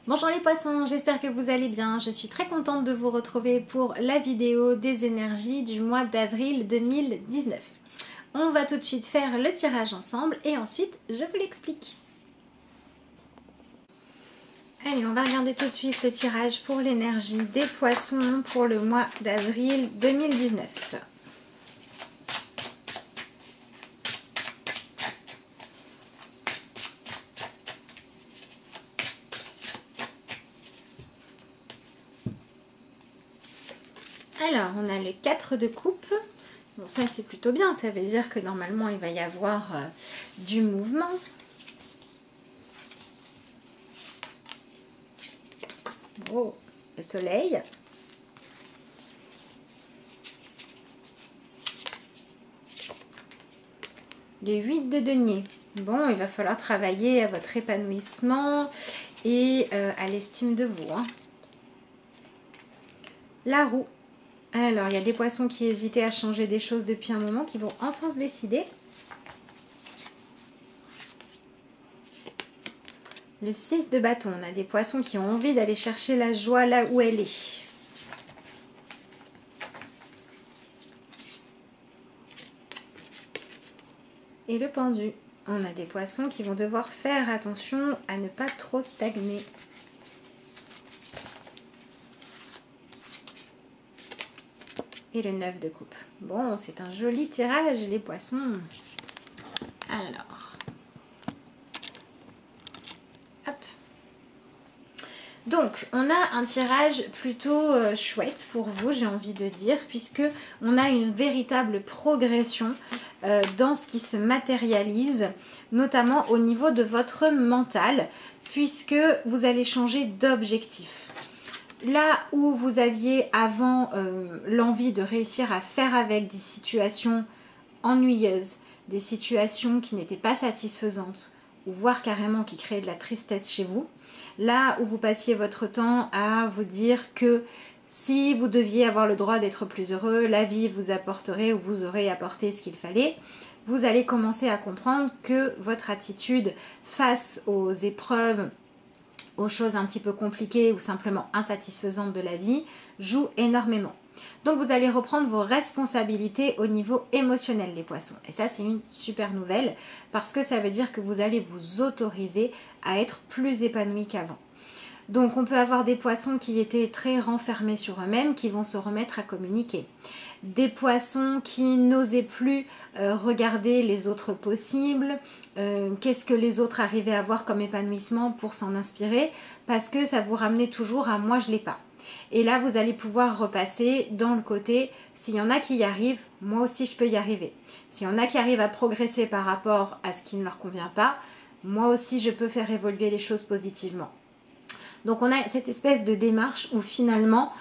Bonjour les poissons, j'espère que vous allez bien. Je suis très contente de vous retrouver pour la vidéo des énergies du mois d'avril 2019. On va tout de suite faire le tirage ensemble et ensuite je vous l'explique. Allez, on va regarder tout de suite le tirage pour l'énergie des poissons pour le mois d'avril 2019. Alors, on a le 4 de coupe. Bon, ça c'est plutôt bien, ça veut dire que normalement il va y avoir du mouvement. Oh, le soleil. Le 8 de denier. Bon, il va falloir travailler à votre épanouissement et à l'estime de vous. Hein. La roue. Alors, il y a des poissons qui hésitaient à changer des choses depuis un moment, qui vont enfin se décider. Le 6 de bâton. On a des poissons qui ont envie d'aller chercher la joie là où elle est. Et le pendu. On a des poissons qui vont devoir faire attention à ne pas trop stagner. Et le 9 de coupe. Bon, c'est un joli tirage, les poissons. Alors. Hop. Donc, on a un tirage plutôt chouette pour vous, j'ai envie de dire, puisque on a une véritable progression dans ce qui se matérialise, notamment au niveau de votre mental, puisque vous allez changer d'objectif. Là où vous aviez avant l'envie de réussir à faire avec des situations ennuyeuses, des situations qui n'étaient pas satisfaisantes, ou voire carrément qui créaient de la tristesse chez vous, là où vous passiez votre temps à vous dire que si vous deviez avoir le droit d'être plus heureux, la vie vous apporterait ou vous aurait apporté ce qu'il fallait, vous allez commencer à comprendre que votre attitude face aux épreuves, aux choses un petit peu compliquées ou simplement insatisfaisantes de la vie joue énormément. Donc vous allez reprendre vos responsabilités au niveau émotionnel, les poissons. Et ça, c'est une super nouvelle parce que ça veut dire que vous allez vous autoriser à être plus épanoui qu'avant. Donc on peut avoir des poissons qui étaient très renfermés sur eux-mêmes qui vont se remettre à communiquer. Des poissons qui n'osaient plus regarder les autres possibles, qu'est-ce que les autres arrivaient à voir comme épanouissement pour s'en inspirer, parce que ça vous ramenait toujours à moi je l'ai pas. Et là vous allez pouvoir repasser dans le côté, s'il y en a qui y arrivent, moi aussi je peux y arriver. S'il y en a qui arrivent à progresser par rapport à ce qui ne leur convient pas, moi aussi je peux faire évoluer les choses positivement. Donc on a cette espèce de démarche où finalement,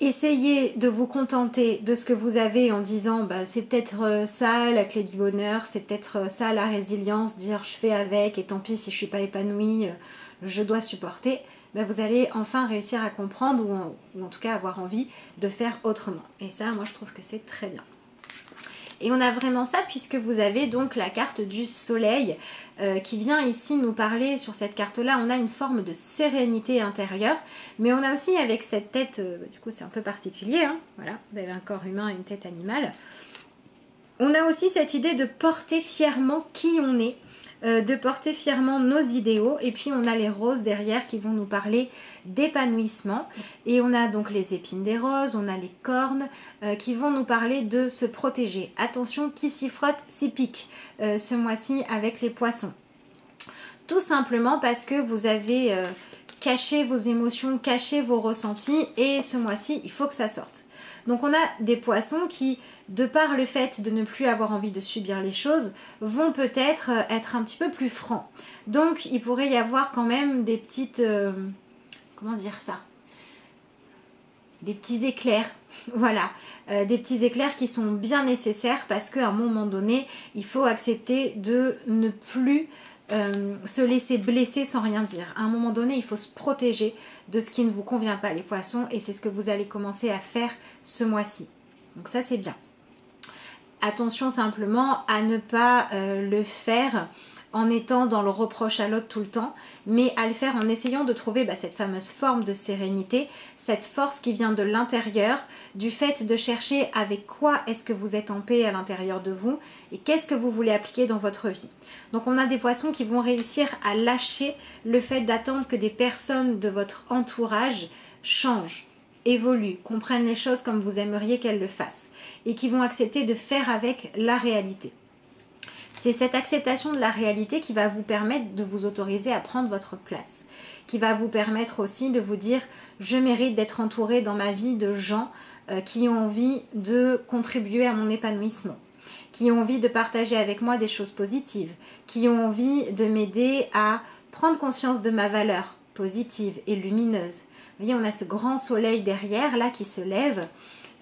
essayez de vous contenter de ce que vous avez en disant bah, c'est peut-être ça la clé du bonheur, c'est peut-être ça la résilience, dire je fais avec et tant pis si je ne suis pas épanouie, je dois supporter. Bah, vous allez enfin réussir à comprendre ou en tout cas avoir envie de faire autrement. Et ça, moi je trouve que c'est très bien. Et on a vraiment ça puisque vous avez donc la carte du soleil qui vient ici nous parler. Sur cette carte-là, on a une forme de sérénité intérieure, mais on a aussi avec cette tête, du coup c'est un peu particulier, hein, voilà, vous avez un corps humain et une tête animale. On a aussi cette idée de porter fièrement qui on est, de porter fièrement nos idéaux, et puis on a les roses derrière qui vont nous parler d'épanouissement, et on a donc les épines des roses, on a les cornes qui vont nous parler de se protéger. Attention, qui s'y frotte s'y pique ce mois-ci avec les poissons. Tout simplement parce que vous avez caché vos émotions, caché vos ressentis, et ce mois-ci il faut que ça sorte. Donc on a des poissons qui, de par le fait de ne plus avoir envie de subir les choses, vont peut-être être un petit peu plus francs. Donc il pourrait y avoir quand même des petites... comment dire ça ? Des petits éclairs, voilà, des petits éclairs qui sont bien nécessaires parce qu'à un moment donné, il faut accepter de ne plus se laisser blesser sans rien dire. À un moment donné, il faut se protéger de ce qui ne vous convient pas, les poissons, et c'est ce que vous allez commencer à faire ce mois-ci. Donc ça, c'est bien. Attention simplement à ne pas le faire en étant dans le reproche à l'autre tout le temps, mais à le faire en essayant de trouver cette fameuse forme de sérénité, cette force qui vient de l'intérieur, du fait de chercher avec quoi est-ce que vous êtes en paix à l'intérieur de vous et qu'est-ce que vous voulez appliquer dans votre vie. Donc on a des poissons qui vont réussir à lâcher le fait d'attendre que des personnes de votre entourage changent, évoluent, comprennent les choses comme vous aimeriez qu'elles le fassent et qui vont accepter de faire avec la réalité. C'est cette acceptation de la réalité qui va vous permettre de vous autoriser à prendre votre place, qui va vous permettre aussi de vous dire « je mérite d'être entouré dans ma vie de gens qui ont envie de contribuer à mon épanouissement, qui ont envie de partager avec moi des choses positives, qui ont envie de m'aider à prendre conscience de ma valeur positive et lumineuse. » Vous voyez, on a ce grand soleil derrière là qui se lève.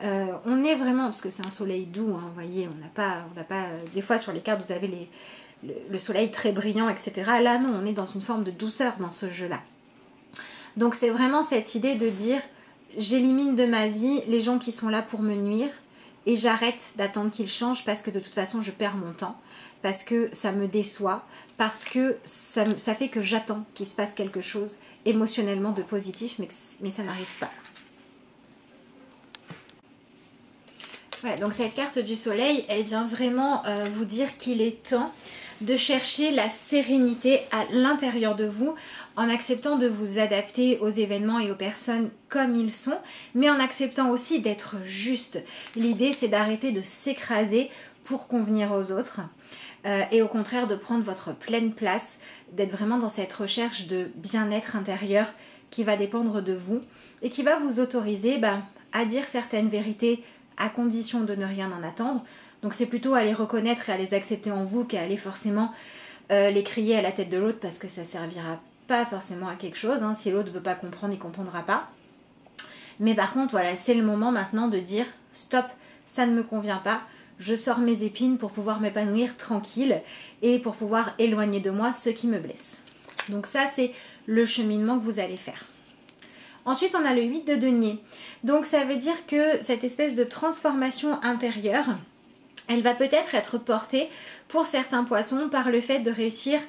On est vraiment, parce que c'est un soleil doux, hein, vous voyez, on n'a pas, des fois sur les cartes vous avez le soleil très brillant, etc. Là non, on est dans une forme de douceur dans ce jeu-là. Donc c'est vraiment cette idée de dire, j'élimine de ma vie les gens qui sont là pour me nuire et j'arrête d'attendre qu'ils changent parce que de toute façon je perds mon temps, parce que ça me déçoit, parce que ça fait que j'attends qu'il se passe quelque chose émotionnellement de positif, mais ça n'arrive pas. Ouais, donc cette carte du soleil, elle vient vraiment vous dire qu'il est temps de chercher la sérénité à l'intérieur de vous en acceptant de vous adapter aux événements et aux personnes comme ils sont, mais en acceptant aussi d'être juste. L'idée, c'est d'arrêter de s'écraser pour convenir aux autres et au contraire de prendre votre pleine place, d'être vraiment dans cette recherche de bien-être intérieur qui va dépendre de vous et qui va vous autoriser à dire certaines vérités à condition de ne rien en attendre. Donc c'est plutôt à les reconnaître et à les accepter en vous qu'à aller forcément les crier à la tête de l'autre parce que ça servira pas forcément à quelque chose. Hein. Si l'autre veut pas comprendre, il comprendra pas. Mais par contre, voilà, c'est le moment maintenant de dire stop, ça ne me convient pas. Je sors mes épines pour pouvoir m'épanouir tranquille et pour pouvoir éloigner de moi ce qui me blesse. Donc ça, c'est le cheminement que vous allez faire. Ensuite, on a le 8 de denier. Donc ça veut dire que cette espèce de transformation intérieure, elle va peut-être être portée pour certains poissons par le fait de réussir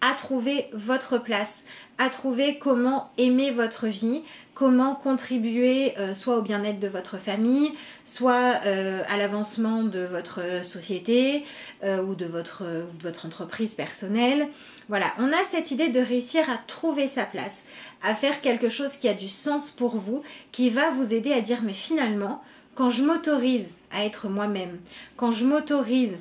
à trouver votre place, à trouver comment aimer votre vie, comment contribuer soit au bien-être de votre famille, soit à l'avancement de votre société ou de votre entreprise personnelle. Voilà, on a cette idée de réussir à trouver sa place, à faire quelque chose qui a du sens pour vous, qui va vous aider à dire mais finalement, quand je m'autorise à être moi-même, quand je m'autorise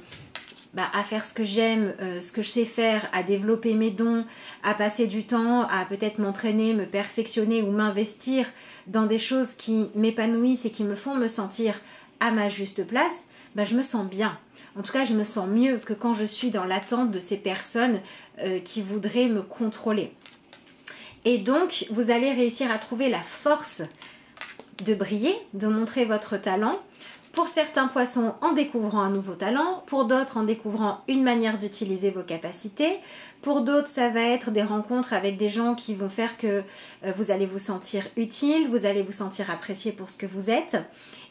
à faire ce que j'aime, ce que je sais faire, à développer mes dons, à passer du temps, à peut-être m'entraîner, me perfectionner ou m'investir dans des choses qui m'épanouissent et qui me font me sentir à ma juste place, je me sens bien. En tout cas, je me sens mieux que quand je suis dans l'attente de ces personnes qui voudraient me contrôler. Et donc, vous allez réussir à trouver la force de briller, de montrer votre talent. Pour certains poissons, en découvrant un nouveau talent. Pour d'autres, en découvrant une manière d'utiliser vos capacités. Pour d'autres, ça va être des rencontres avec des gens qui vont faire que vous allez vous sentir utile, vous allez vous sentir apprécié pour ce que vous êtes.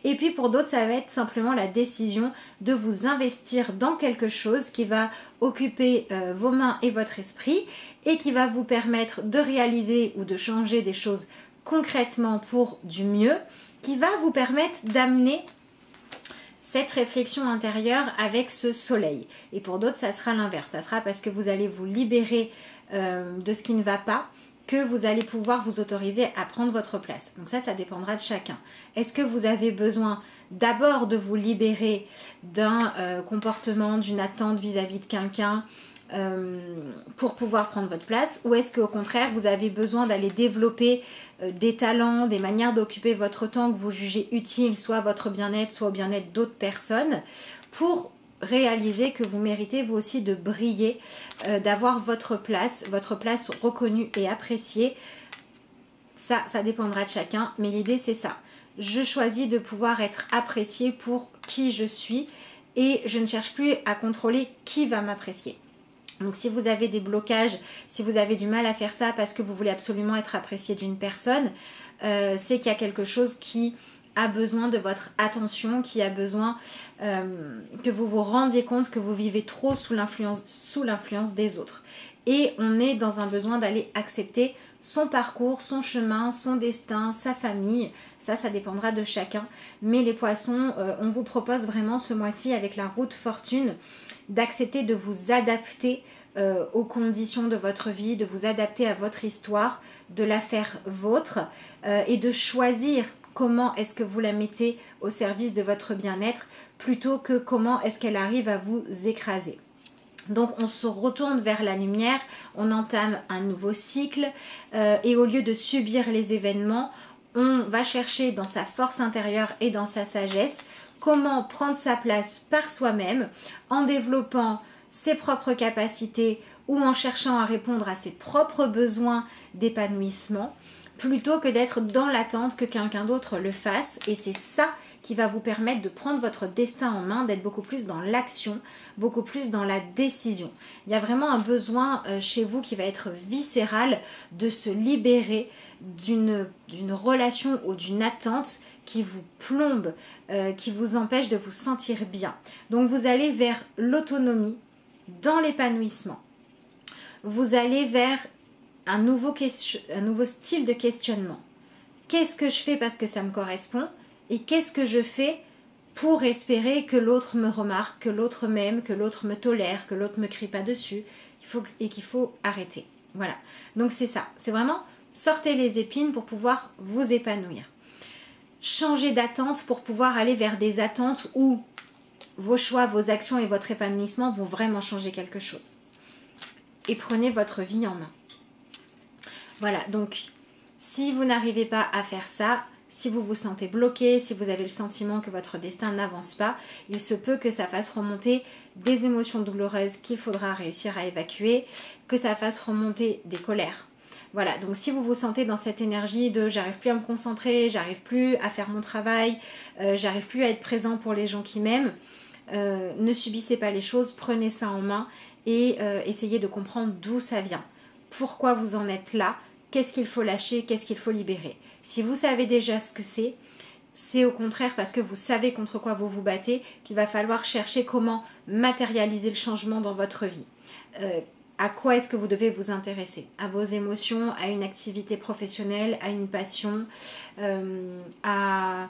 Et puis pour d'autres, ça va être simplement la décision de vous investir dans quelque chose qui va occuper vos mains et votre esprit et qui va vous permettre de réaliser ou de changer des choses concrètement pour du mieux, qui va vous permettre d'amener cette réflexion intérieure avec ce soleil. Et pour d'autres, ça sera l'inverse. Ça sera parce que vous allez vous libérer de ce qui ne va pas que vous allez pouvoir vous autoriser à prendre votre place. Donc ça dépendra de chacun. Est-ce que vous avez besoin d'abord de vous libérer d'un comportement, d'une attente vis-à-vis de quelqu'un pour pouvoir prendre votre place, ou est-ce qu'au contraire vous avez besoin d'aller développer des talents, des manières d'occuper votre temps que vous jugez utiles, soit à votre bien-être, soit au bien-être d'autres personnes, pour réaliser que vous méritez vous aussi de briller, d'avoir votre place reconnue et appréciée. Ça dépendra de chacun, mais l'idée c'est ça. Je choisis de pouvoir être appréciée pour qui je suis et je ne cherche plus à contrôler qui va m'apprécier. Donc si vous avez des blocages, si vous avez du mal à faire ça parce que vous voulez absolument être apprécié d'une personne, c'est qu'il y a quelque chose qui a besoin de votre attention, qui a besoin que vous vous rendiez compte que vous vivez trop sous l'influence des autres. Et on est dans un besoin d'aller accepter son parcours, son chemin, son destin, sa famille. Ça dépendra de chacun. Mais les poissons, on vous propose vraiment ce mois-ci avec la route fortune d'accepter de vous adapter aux conditions de votre vie, de vous adapter à votre histoire, de la faire vôtre et de choisir comment est-ce que vous la mettez au service de votre bien-être plutôt que comment est-ce qu'elle arrive à vous écraser. Donc on se retourne vers la lumière, on entame un nouveau cycle et au lieu de subir les événements, on va chercher dans sa force intérieure et dans sa sagesse comment prendre sa place par soi-même en développant ses propres capacités ou en cherchant à répondre à ses propres besoins d'épanouissement plutôt que d'être dans l'attente que quelqu'un d'autre le fasse. Et c'est ça qui va vous permettre de prendre votre destin en main, d'être beaucoup plus dans l'action, beaucoup plus dans la décision. Il y a vraiment un besoin chez vous qui va être viscéral de se libérer d'une relation ou d'une attente qui vous plombe, qui vous empêche de vous sentir bien. Donc vous allez vers l'autonomie, dans l'épanouissement. Vous allez vers un nouveau style de questionnement. Qu'est-ce que je fais parce que ça me correspond et qu'est-ce que je fais pour espérer que l'autre me remarque, que l'autre m'aime, que l'autre me tolère, que l'autre me crie pas dessus et qu'il faut arrêter. Voilà. Donc c'est ça. C'est vraiment sortez les épines pour pouvoir vous épanouir. Changez d'attente pour pouvoir aller vers des attentes où vos choix, vos actions et votre épanouissement vont vraiment changer quelque chose. Et prenez votre vie en main. Voilà, donc si vous n'arrivez pas à faire ça, si vous vous sentez bloqué, si vous avez le sentiment que votre destin n'avance pas, il se peut que ça fasse remonter des émotions douloureuses qu'il faudra réussir à évacuer, que ça fasse remonter des colères. Voilà, donc si vous vous sentez dans cette énergie de j'arrive plus à me concentrer, j'arrive plus à faire mon travail, j'arrive plus à être présent pour les gens qui m'aiment, ne subissez pas les choses, prenez ça en main et essayez de comprendre d'où ça vient. Pourquoi vous en êtes là? Qu'est-ce qu'il faut lâcher? Qu'est-ce qu'il faut libérer? Si vous savez déjà ce que c'est au contraire parce que vous savez contre quoi vous vous battez qu'il va falloir chercher comment matérialiser le changement dans votre vie. À quoi est-ce que vous devez vous intéresser? À vos émotions, à une activité professionnelle, à une passion, à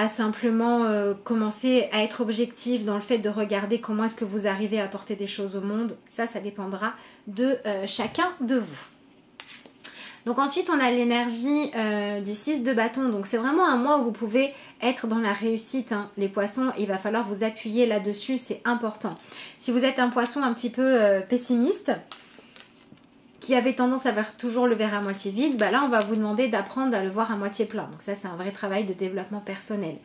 simplement commencer à être objectif dans le fait de regarder comment est-ce que vous arrivez à apporter des choses au monde. Ça dépendra de chacun de vous. Donc ensuite, on a l'énergie du 6 de bâton. Donc c'est vraiment un mois où vous pouvez être dans la réussite. Hein. Les poissons, il va falloir vous appuyer là-dessus, c'est important. Si vous êtes un poisson un petit peu pessimiste, qui avait tendance à voir toujours le verre à moitié vide, bah là on va vous demander d'apprendre à le voir à moitié plein. Donc ça c'est un vrai travail de développement personnel.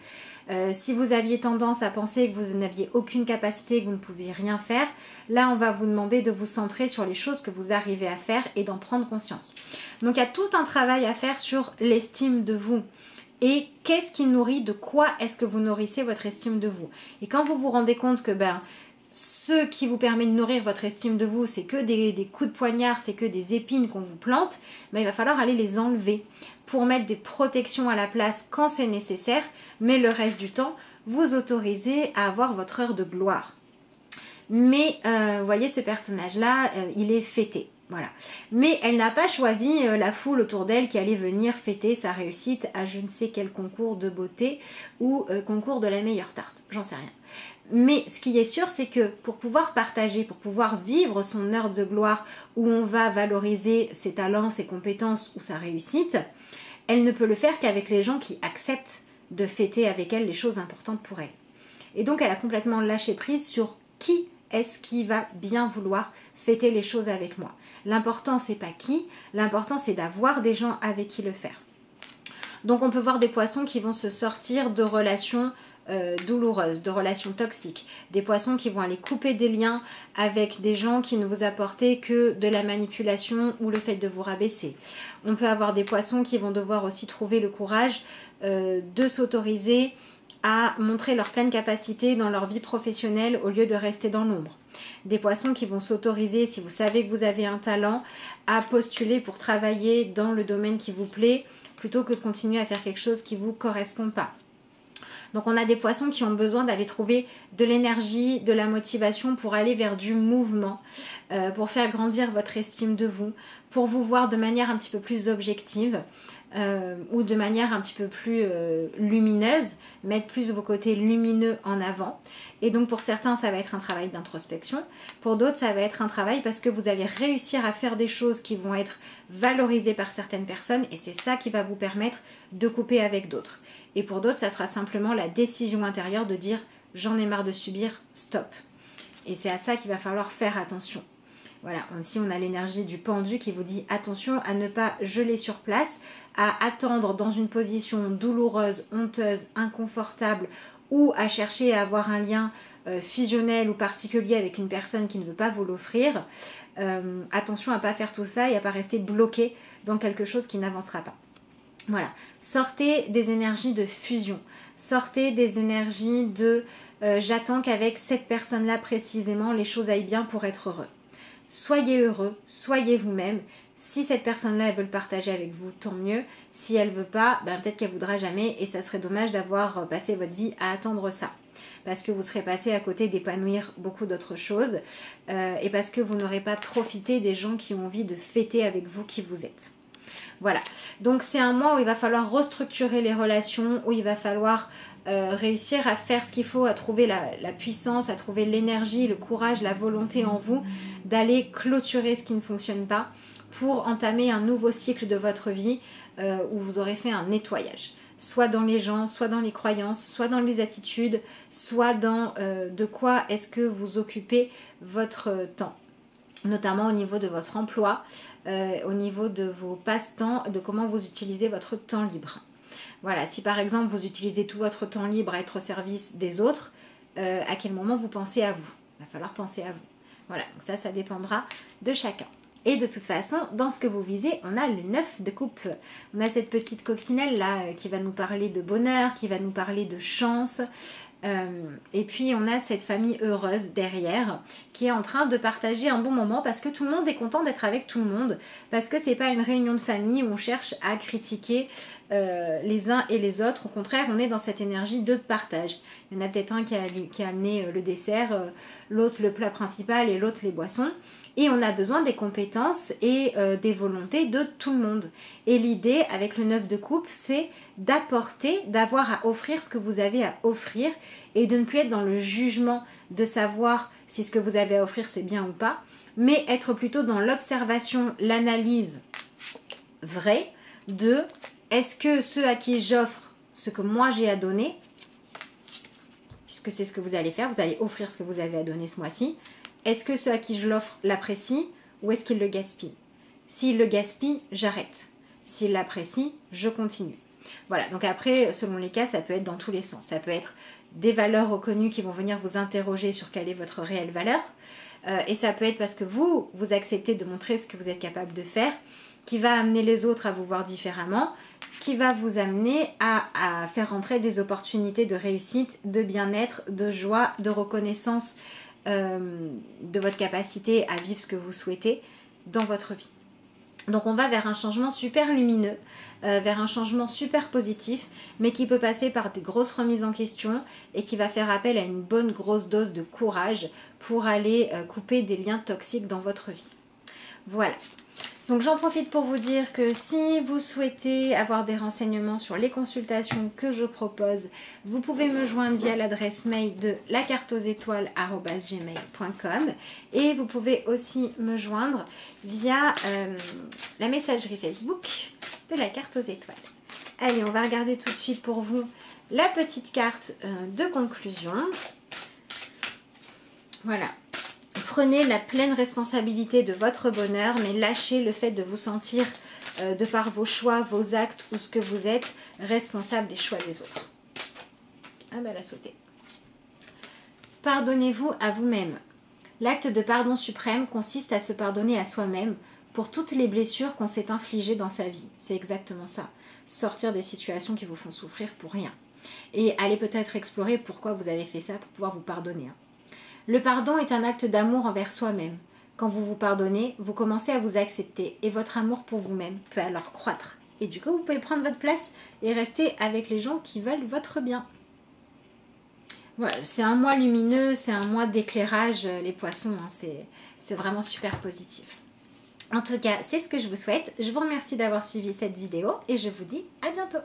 Si vous aviez tendance à penser que vous n'aviez aucune capacité, que vous ne pouviez rien faire, là on va vous demander de vous centrer sur les choses que vous arrivez à faire et d'en prendre conscience. Donc il y a tout un travail à faire sur l'estime de vous. Et qu'est-ce qui nourrit, de quoi est-ce que vous nourrissez votre estime de vous? Et quand vous vous rendez compte que ce qui vous permet de nourrir votre estime de vous, c'est que des coups de poignard, c'est que des épines qu'on vous plante, il va falloir aller les enlever pour mettre des protections à la place quand c'est nécessaire, mais le reste du temps, vous autorisez à avoir votre heure de gloire. Mais vous voyez, ce personnage-là, il est fêté. Voilà. Mais elle n'a pas choisi la foule autour d'elle qui allait venir fêter sa réussite à je ne sais quel concours de beauté ou concours de la meilleure tarte. J'en sais rien. Mais ce qui est sûr, c'est que pour pouvoir partager, pour pouvoir vivre son heure de gloire où on va valoriser ses talents, ses compétences ou sa réussite, elle ne peut le faire qu'avec les gens qui acceptent de fêter avec elle les choses importantes pour elle. Et donc elle a complètement lâché prise sur qui est-ce qui va bien vouloir fêter les choses avec moi. L'important c'est pas qui, l'important c'est d'avoir des gens avec qui le faire. Donc on peut voir des poissons qui vont se sortir de relations douloureuses, de relations toxiques, des poissons qui vont aller couper des liens avec des gens qui ne vous apportaient que de la manipulation ou le fait de vous rabaisser. On peut avoir des poissons qui vont devoir aussi trouver le courage de s'autoriser à montrer leur pleine capacité dans leur vie professionnelle au lieu de rester dans l'ombre. Des poissons qui vont s'autoriser, si vous savez que vous avez un talent, à postuler pour travailler dans le domaine qui vous plaît, plutôt que de continuer à faire quelque chose qui ne vous correspond pas. Donc on a des poissons qui ont besoin d'aller trouver de l'énergie, de la motivation pour aller vers du mouvement, pour faire grandir votre estime de vous, pour vous voir de manière un petit peu plus objective ou de manière un petit peu plus lumineuse, mettre plus vos côtés lumineux en avant. Et donc pour certains ça va être un travail d'introspection, pour d'autres ça va être un travail parce que vous allez réussir à faire des choses qui vont être valorisées par certaines personnes et c'est ça qui va vous permettre de couper avec d'autres. Et pour d'autres, ça sera simplement la décision intérieure de dire « j'en ai marre de subir, stop ». Et c'est à ça qu'il va falloir faire attention. Voilà, ici on a l'énergie du pendu qui vous dit attention à ne pas geler sur place, à attendre dans une position douloureuse, honteuse, inconfortable ou à chercher à avoir un lien fusionnel ou particulier avec une personne qui ne veut pas vous l'offrir. Attention à ne pas faire tout ça et à ne pas rester bloqué dans quelque chose qui n'avancera pas. Voilà, sortez des énergies de fusion, sortez des énergies de j'attends qu'avec cette personne-là précisément, les choses aillent bien pour être heureux. Soyez heureux, soyez vous-même. Si cette personne-là, elle veut le partager avec vous, tant mieux. Si elle ne veut pas, ben, peut-être qu'elle ne voudra jamais et ça serait dommage d'avoir passé votre vie à attendre ça. Parce que vous serez passé à côté d'épanouir beaucoup d'autres choses et parce que vous n'aurez pas profité des gens qui ont envie de fêter avec vous qui vous êtes. Voilà, donc c'est un mois où il va falloir restructurer les relations, où il va falloir réussir à faire ce qu'il faut, à trouver la puissance, à trouver l'énergie, le courage, la volonté en vous d'aller clôturer ce qui ne fonctionne pas pour entamer un nouveau cycle de votre vie où vous aurez fait un nettoyage. Soit dans les gens, soit dans les croyances, soit dans les attitudes, soit dans de quoi est-ce que vous occupez votre temps. Notamment au niveau de votre emploi, au niveau de vos passe-temps, de comment vous utilisez votre temps libre. Voilà, si par exemple vous utilisez tout votre temps libre à être au service des autres, à quel moment vous pensez à vous? Il va falloir penser à vous. Voilà, donc ça dépendra de chacun. Et de toute façon, dans ce que vous visez, on a le 9 de coupe. On a cette petite coccinelle là qui va nous parler de bonheur, qui va nous parler de chance. Et puis on a cette famille heureuse derrière qui est en train de partager un bon moment parce que tout le monde est content d'être avec tout le monde, parce que c'est pas une réunion de famille où on cherche à critiquer les uns et les autres. Au contraire, on est dans cette énergie de partage. Il y en a peut-être un qui a amené le dessert, l'autre le plat principal et l'autre les boissons. Et on a besoin des compétences et des volontés de tout le monde. Et l'idée avec le 9 de coupe, c'est d'apporter, d'avoir à offrir ce que vous avez à offrir et de ne plus être dans le jugement de savoir si ce que vous avez à offrir c'est bien ou pas, mais être plutôt dans l'observation, l'analyse vraie de est-ce que ceux à qui j'offre ce que moi j'ai à donner, puisque c'est ce que vous allez faire, vous allez offrir ce que vous avez à donner ce mois-ci, est-ce que ceux à qui je l'offre l'apprécient ou est-ce qu'ils le gaspillent? S'ils le gaspillent, j'arrête. S'ils l'apprécient, je continue. Voilà, donc après, selon les cas, ça peut être dans tous les sens. Ça peut être des valeurs reconnues qui vont venir vous interroger sur quelle est votre réelle valeur. Et ça peut être parce que vous acceptez de montrer ce que vous êtes capable de faire, qui va amener les autres à vous voir différemment, qui va vous amener à faire rentrer des opportunités de réussite, de bien-être, de joie, de reconnaissance de votre capacité à vivre ce que vous souhaitez dans votre vie. Donc on va vers un changement super lumineux, vers un changement super positif, mais qui peut passer par des grosses remises en question et qui va faire appel à une bonne grosse dose de courage pour aller couper des liens toxiques dans votre vie. Voilà. Donc j'en profite pour vous dire que si vous souhaitez avoir des renseignements sur les consultations que je propose, vous pouvez me joindre via l'adresse mail de lacarteauxétoiles@gmail.com et vous pouvez aussi me joindre via la messagerie Facebook de la carte aux étoiles. Allez, on va regarder tout de suite pour vous la petite carte de conclusion. Voilà. Prenez la pleine responsabilité de votre bonheur, mais lâchez le fait de vous sentir, de par vos choix, vos actes ou ce que vous êtes, responsable des choix des autres. Ah ben elle a sauté. Pardonnez-vous à vous-même. L'acte de pardon suprême consiste à se pardonner à soi-même pour toutes les blessures qu'on s'est infligées dans sa vie. C'est exactement ça. Sortir des situations qui vous font souffrir pour rien. et allez peut-être explorer pourquoi vous avez fait ça pour pouvoir vous pardonner. Le pardon est un acte d'amour envers soi-même. Quand vous vous pardonnez, vous commencez à vous accepter et votre amour pour vous-même peut alors croître. Et du coup, vous pouvez prendre votre place et rester avec les gens qui veulent votre bien. Voilà, c'est un mois lumineux, c'est un mois d'éclairage, les poissons, hein, c'est vraiment super positif. En tout cas, c'est ce que je vous souhaite. Je vous remercie d'avoir suivi cette vidéo et je vous dis à bientôt.